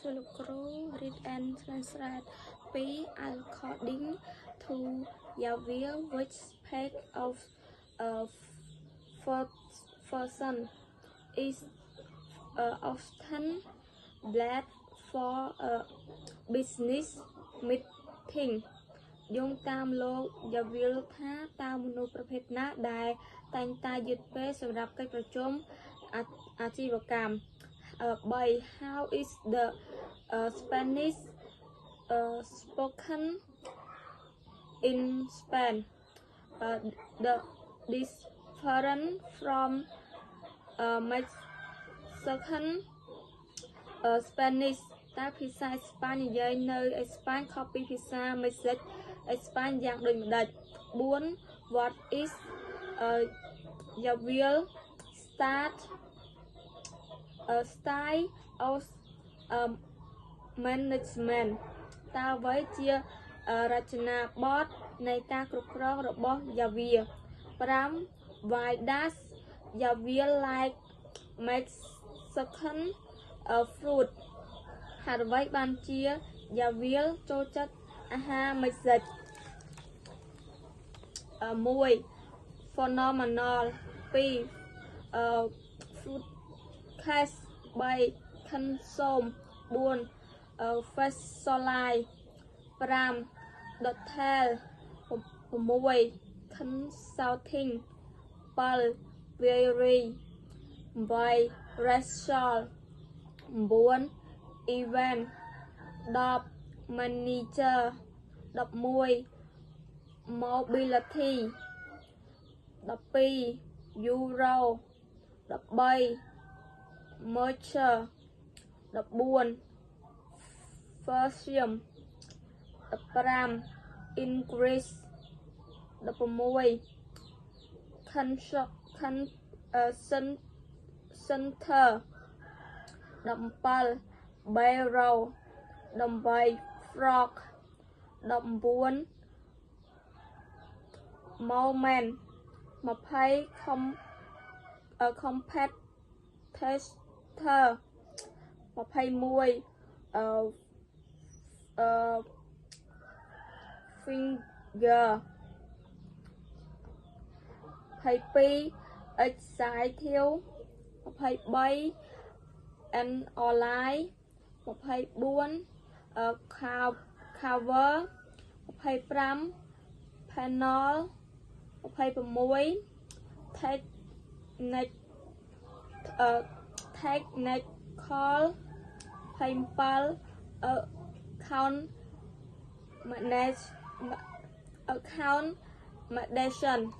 read and translate P according to Yahweh which page of uh, person is often black for a business meeting យោងតាមលោកយ៉ាវីលថាតើមនុស្សប្រភេទណាដែលតែងតែយឺតពេលសម្រាប់កិច្ចប្រជុំអាជីវកម្ម 3. How is the Spanish spoken in Spain the different from Mexican Spanish តើភាសាស្ប៉ាញនិយាយនៅស្ប៉ាញខុសពីភាសាមេក្សិកស្ប៉ាញយ៉ាងដូចម្ដេច 4. What is your will style of management តើអ្វីជារចនាបថនៃការគ្រប់គ្រងរបស់យ៉ាវី 5. Why does Yahweh like Mexican food ហេតុអ្វីបានជាយ៉ាវីលចូលចិត្តអាហារមេក្សិក 1. Phenomenal 2. Fruit case 3. Consume 4. Facilize 5. Detail 6. Consulting 7. Very 8. Racial 9. Event 10. Manager 11. Mobility 12. Euro 13. Merger 14. Fusion 15. Increase 16. Center 17. Barrel 18. Frog 19. Moment 20. Competitor 21. Finger 22. Excited 23. And online 24. Cover 25. Panel 26. Technical 27. Account management